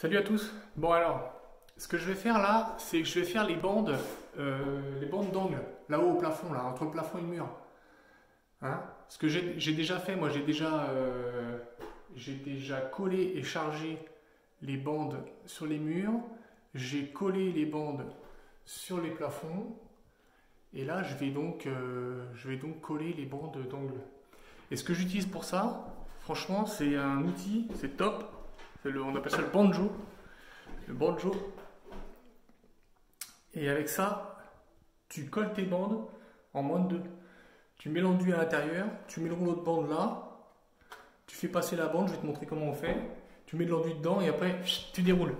Salut à tous. Bon alors, ce que je vais faire là, c'est que je vais faire les bandes d'angle, là-haut au plafond, là, entre le plafond et le mur. Hein? Ce que j'ai déjà fait, moi j'ai déjà collé et chargé les bandes sur les murs, j'ai collé les bandes sur les plafonds, et là je vais donc coller les bandes d'angle. Et ce que j'utilise pour ça, franchement, c'est un outil, c'est top. On appelle ça le banjo. Le banjo. Et avec ça, tu colles tes bandes en moins de 2. Tu mets l'enduit à l'intérieur, tu mets le rouleau de bande là, tu fais passer la bande, je vais te montrer comment on fait. Tu mets de l'enduit dedans et après, tu déroules.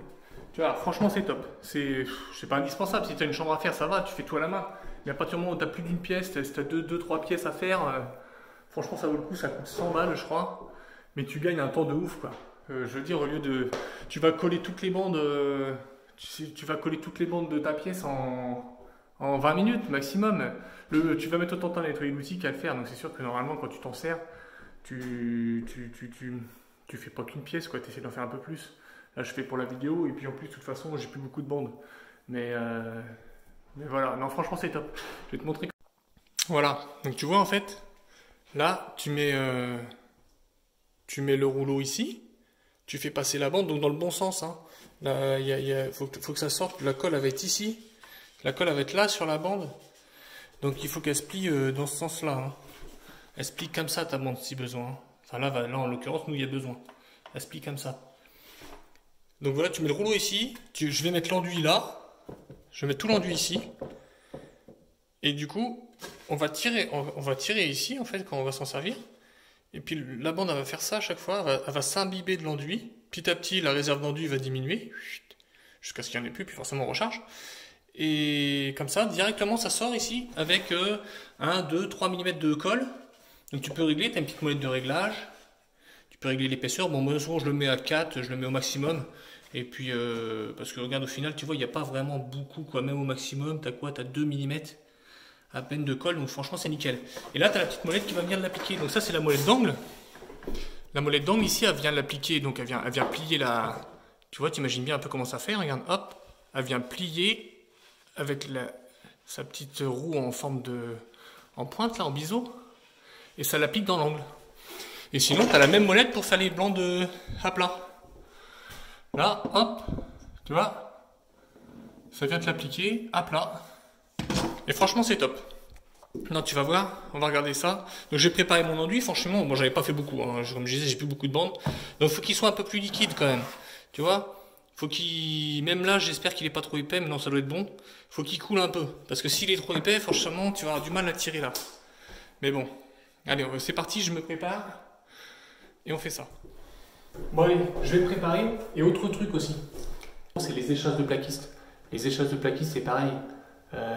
Tu vois, franchement, c'est top. C'est pas indispensable. Si tu as une chambre à faire, ça va, tu fais tout à la main. Mais à partir du moment où tu as plus d'une pièce, si tu as 2-3 pièces à faire, franchement, ça vaut le coup. Ça coûte 100 balles, je crois. Mais tu gagnes un temps de ouf, quoi. Je veux dire, au lieu de... Tu vas coller toutes les bandes... tu vas coller toutes les bandes de ta pièce en 20 minutes maximum. Tu vas mettre autant de temps à nettoyer l'outil qu'à le faire. Donc c'est sûr que normalement, quand tu t'en sers, tu fais pas qu'une pièce, quoi. Tu essaies d'en faire un peu plus. Là, je fais pour la vidéo. Et puis en plus, de toute façon, j'ai plus beaucoup de bandes. Mais voilà. Non, franchement, c'est top. Je vais te montrer. Voilà. Donc tu vois, en fait, là, tu mets le rouleau ici. Tu fais passer la bande, donc dans le bon sens. Hein. Là, faut que ça sorte. La colle, elle va être ici. La colle, elle va être là sur la bande. Donc il faut qu'elle se plie dans ce sens-là. Hein. Elle se plie comme ça, ta bande, si besoin. Enfin là, en l'occurrence, nous, il y a besoin. Elle se plie comme ça. Donc voilà, tu mets le rouleau ici. Je vais mettre l'enduit là. Je vais mettre tout l'enduit ici. Et du coup, on va tirer ici, en fait, quand on va s'en servir. Et puis la bande, elle va faire ça à chaque fois, elle va s'imbiber de l'enduit. Petit à petit, la réserve d'enduit va diminuer, jusqu'à ce qu'il n'y en ait plus, puis forcément on recharge. Et comme ça, directement, ça sort ici, avec 1, 2, 3 mm de colle. Donc tu peux régler, tu as une petite molette de réglage. Tu peux régler l'épaisseur. Bon, moi souvent je le mets à 4, je le mets au maximum. Et puis, parce que regarde, au final, tu vois, il n'y a pas vraiment beaucoup, quoi. Même au maximum, tu as quoi? Tu as 2 mm à peine de colle, donc franchement c'est nickel. Et là tu as la petite molette qui va venir l'appliquer. Donc ça c'est la molette d'angle. La molette d'angle ici elle vient l'appliquer, donc elle vient plier la... Tu vois, tu imagines bien un peu comment ça fait, regarde, hop, elle vient plier avec sa petite roue en forme en pointe là, en biseau, et ça l'applique dans l'angle. Et sinon tu as la même molette pour faire les blancs à plat. Là, hop, tu vois, ça vient te l'appliquer à plat. Et franchement, c'est top. Non, tu vas voir, on va regarder ça. Donc, j'ai préparé mon enduit. Franchement, moi, j'avais pas fait beaucoup. Hein. Comme je disais, j'ai plus beaucoup de bandes. Donc, il faut qu'il soit un peu plus liquide quand même. Tu vois, faut qu'il. Même là, j'espère qu'il est pas trop épais. Mais non, ça doit être bon. Faut qu'il coule un peu. Parce que s'il est trop épais, franchement, tu vas avoir du mal à tirer là. Mais bon. Allez, c'est parti, je me prépare. Et on fait ça. Bon, allez, je vais me préparer. Et autre truc aussi. C'est les échasses de plaquistes. Les échasses de plaquistes, c'est pareil.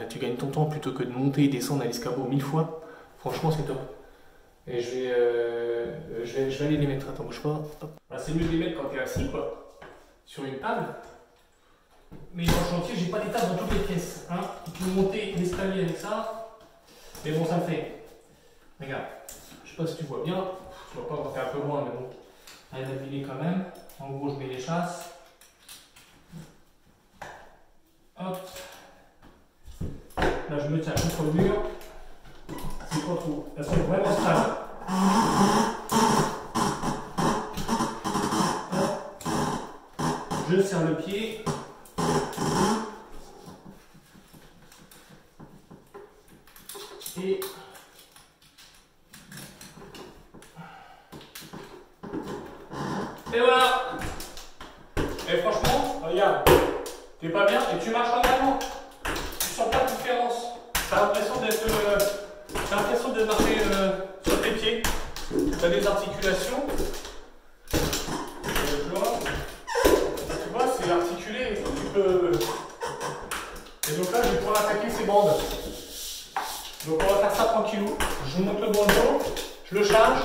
Tu gagnes ton temps plutôt que de monter et descendre à l'escabeau 1000 fois. Franchement, c'est top. Et je vais aller les mettre. Attends, bouge pas. Bah, c'est mieux de les mettre quand tu es assis, quoi. Sur une table. Mais en chantier, j'ai pas des tables dans toutes les pièces. Hein. Tu peux monter l'escalier avec ça. Mais bon, ça le fait. Regarde. Je sais pas si tu vois bien. Tu vois pas, on va faire un peu loin, mais bon. Elle est habillée quand même. En gros, je mets les chasses. Hop. Là, je me tiens contre le mur. C'est pas trop. Elles sont vraiment stables. Je serre le pied. Et voilà. Et franchement, regarde. T'es pas bien et tu marches normalement. Tu sens pas de différence. T'as l'impression de marcher sur tes pieds. T'as des articulations. Tu vois, c'est articulé. Tu peux... Et donc là, je vais pouvoir attaquer ces bandes. Donc on va faire ça tranquillou. Je vous monte le bandeau, je le charge,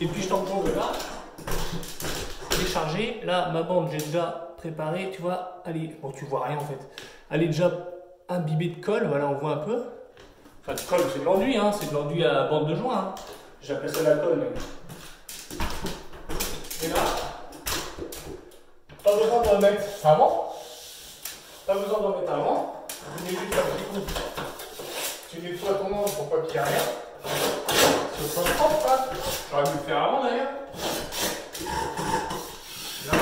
et puis je t'empose là. Décharger. Là, ma bande, j'ai déjà préparée, tu vois. Allez, bon, tu vois rien en fait. Elle est déjà imbibée de colle, voilà, on voit un peu. Enfin, de colle, c'est de l'enduit, hein, c'est de l'enduit à bande de joint. Hein. J'appelle ça la colle. Mais... Et là, pas besoin d'en mettre avant. Pas besoin d'en mettre avant. Tu mets juste un petit coup. Tu nettoies ton angle pour pas qu'il y ait rien. Ce soit propre, hein. J'aurais dû le faire avant d'ailleurs. Là.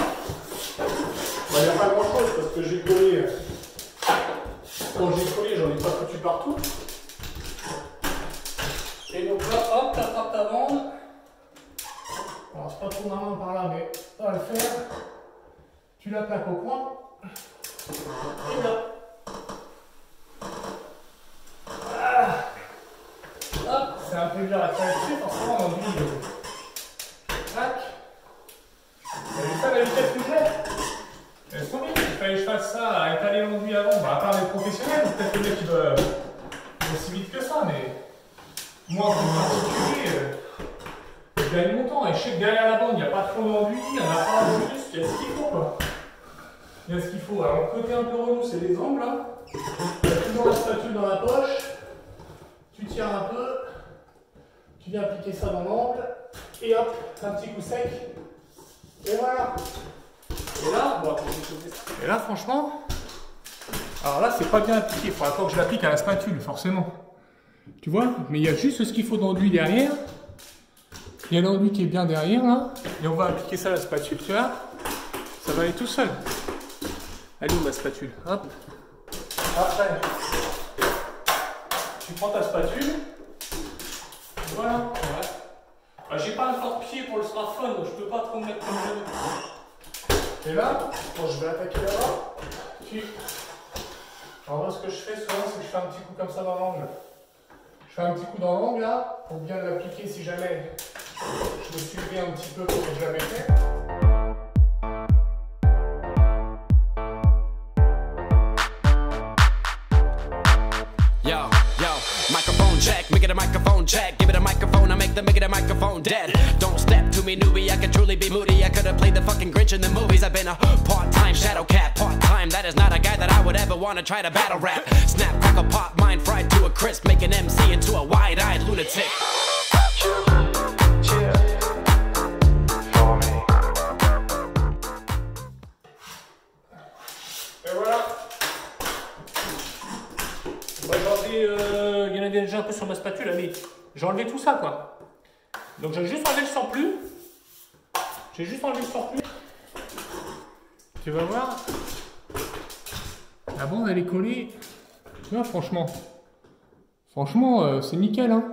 Il n'y a pas grand chose parce que j'ai collé. Quand j'ai collé, j'en ai pas foutu partout. Et donc là, hop, tu attrapes ta bande. Alors, c'est pas trop marrant par là, mais ça va le faire. Tu la plaques au coin. Et là. Ah. Hop, c'est un peu dur à faire dessus, forcément, on enduit. Tac. Vous avez vu ça, la vitesse que j'ai? Elles sont bien. Il fallait que je fasse ça, à étaler l'enduit avant. Bah, à part les professionnels, peut-être les mecs qui vont aussi vite que ça, mais. Moi, en particulier, je gagne mon temps et je sais que derrière la bande, il n'y a pas trop d'enduit, il n'y en a pas juste, il y a ce qu'il faut quoi. Il y a ce qu'il faut. Alors, le côté un peu relou, c'est les angles là. Tu as toujours la spatule dans la poche, tu tires un peu, tu viens appliquer ça dans l'angle, et hop, un petit coup sec, et voilà. Et là, bon, et là, franchement, alors là, c'est pas bien appliqué, il faudra pas que je l'applique à la spatule, forcément. Tu vois, mais il y a juste ce qu'il faut d'enduit derrière. Il y a l'enduit qui est bien derrière là. Et on va appliquer ça à la spatule, tu vois. Ça va aller tout seul. Elle est où ma spatule? Hop. Après, tu prends ta spatule. Voilà. Ouais. Bah, j'ai pas un porte-pied pour le smartphone, donc je peux pas trop me mettre comme je veux. Et là, quand je vais attaquer là-bas, alors moi, ce que je fais souvent, c'est que je fais un petit coup comme ça dans l'angle. Je fais un petit coup dans l'angle là, pour bien l'appliquer si jamais je me suis levé un petit peu comme je l'avais fait. Yo, microphone check, make it a microphone check. Give it a microphone, I make it a microphone dead. Don't step to me, newbie, I could truly be moody. I could have played the fucking Grinch in the movies. I've been a part-time shadow cat, part-time. That is not a guy that I would ever want to try to battle rap. Snap, crackle, pop, mind fried to a crisp. Make an MC into a wide-eyed lunatic. Et voilà. Il y en avait déjà un peu sur ma spatule, mais j'ai enlevé tout ça quoi. Donc j'ai juste enlevé le surplus. J'ai juste enlevé le surplus. Tu vas voir. La bande elle est collée. Tu vois, franchement. Franchement, c'est nickel hein.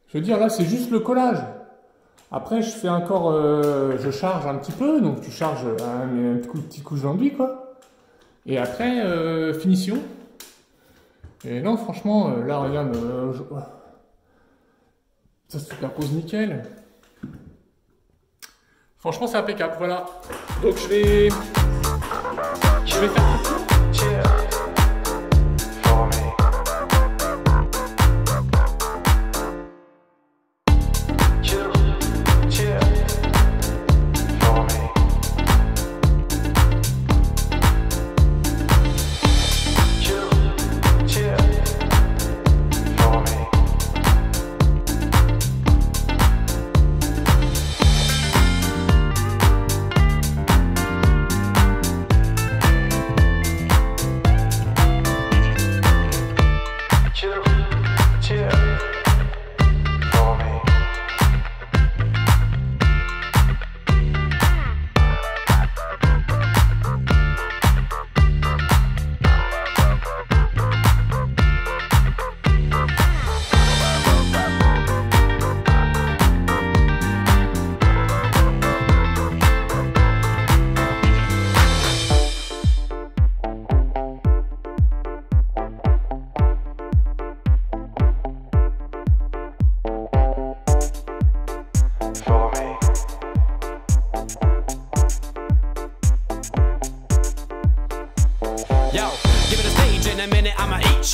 Je veux dire là c'est juste le collage. Après je fais encore. Je charge un petit peu, donc tu charges un petit couche d'enduit quoi. Et après finition. Et non, franchement, là, regarde, ça se superpose nickel. Franchement, c'est impeccable, voilà. Donc, je vais faire tout.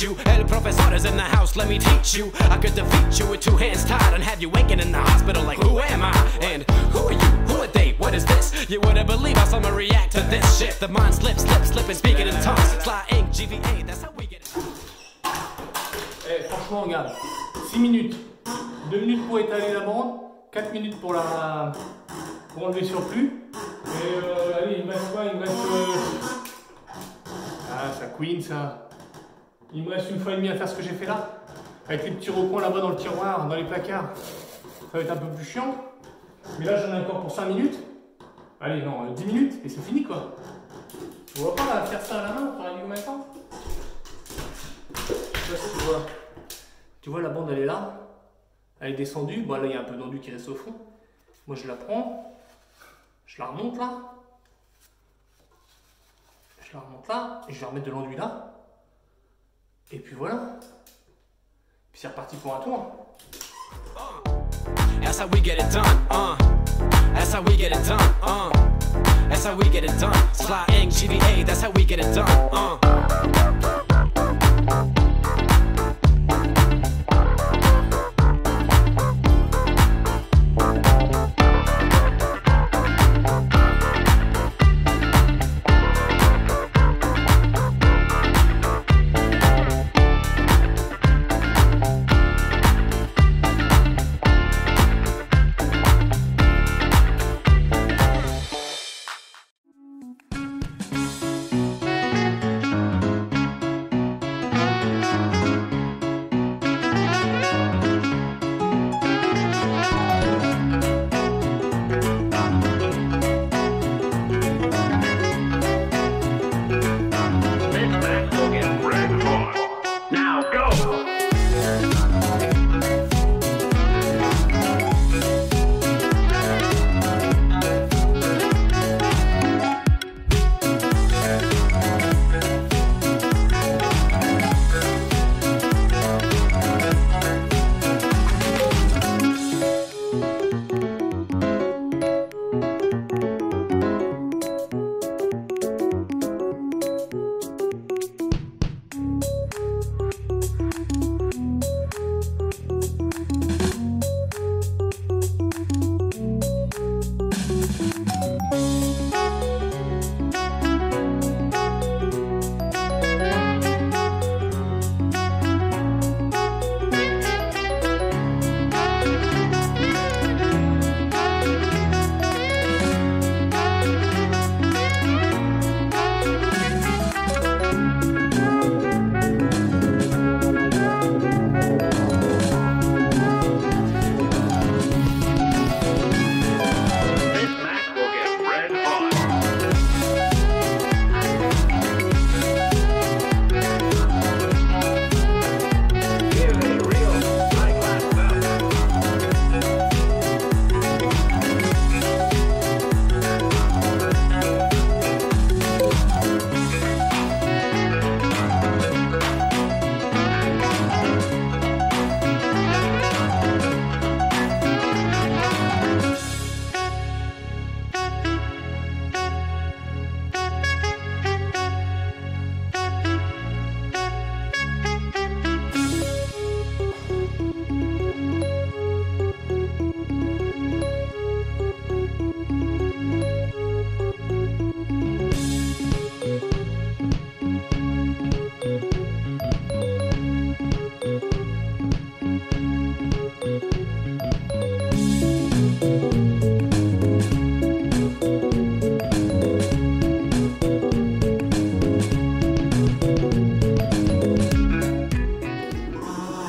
You. El professor is in the house, let me teach you. I could defeat you with two hands tied and have you waking in the hospital like, who am I? And who are you? Who are they? What is this? You wouldn't believe how someone react to this shit. The mind slips, and speaking in tongues. Sly ink, GVA, that's how we get it. Eh, franchement, regarde. 6 minutes. 2 minutes pour étaler la bande. 4 minutes pour enlever le surplus. Et allez, il me reste quoi? Il me reste... Ah, ça queen, ça. Il me reste 1 fois et demie à faire ce que j'ai fait là. Avec les petits recoins là-bas dans le tiroir, dans les placards. Ça va être un peu plus chiant. Mais là, j'en ai encore pour 5 minutes. Allez, non, 10 minutes, et c'est fini, quoi. Tu vois pas, là, faire ça à la main, t'aurais dit combien de temps? Je sais pas si tu vois. Tu vois, la bande, elle est là. Elle est descendue. Bon, là, il y a un peu d'enduit qui reste au fond. Moi, je la prends. Je la remonte là. Je la remonte là. Et je vais remettre de l'enduit là. Et puis voilà. Puis c'est reparti pour un tour. That's how we get it done, That's how we get it done, That's how we get it done. Sly Ing, GVA, that's how we get it done,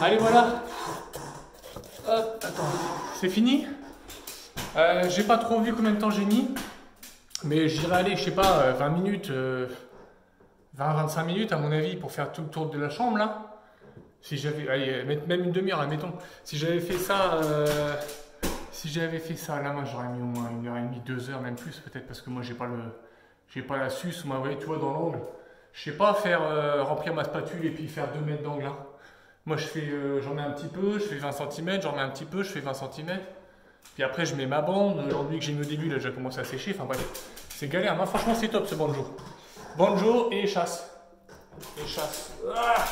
Allez, voilà. Hop, attends. C'est fini. J'ai pas trop vu combien de temps j'ai mis. Mais j'irai aller, je sais pas, 20 minutes, 20-25 minutes à mon avis pour faire tout le tour de la chambre là. Si j'avais, allez, même une demi-heure, admettons. Si j'avais fait ça, à la main, j'aurais mis au moins 1h30, 2 heures, même plus peut-être parce que moi j'ai pas la suce, moi, ouais, tu vois, dans l'angle. Je sais pas faire remplir ma spatule et puis faire 2 mètres d'angle là. Moi je fais, j'en mets un petit peu, je fais 20 cm, j'en mets un petit peu, je fais 20 cm. Puis après je mets ma bande, l'enduit que j'ai mis au début, là j'ai commencé à sécher, enfin bref. C'est galère, moi franchement c'est top ce banjo. Banjo et chasse. Et chasse. Ah,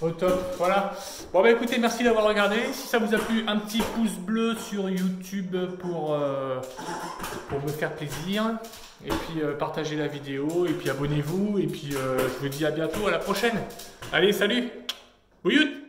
au top, voilà. Bon bah écoutez, merci d'avoir regardé. Si ça vous a plu, un petit pouce bleu sur YouTube pour me faire plaisir. Et puis partagez la vidéo, et puis abonnez-vous. Et puis je vous dis à bientôt, à la prochaine. Allez, salut. Bouilloute.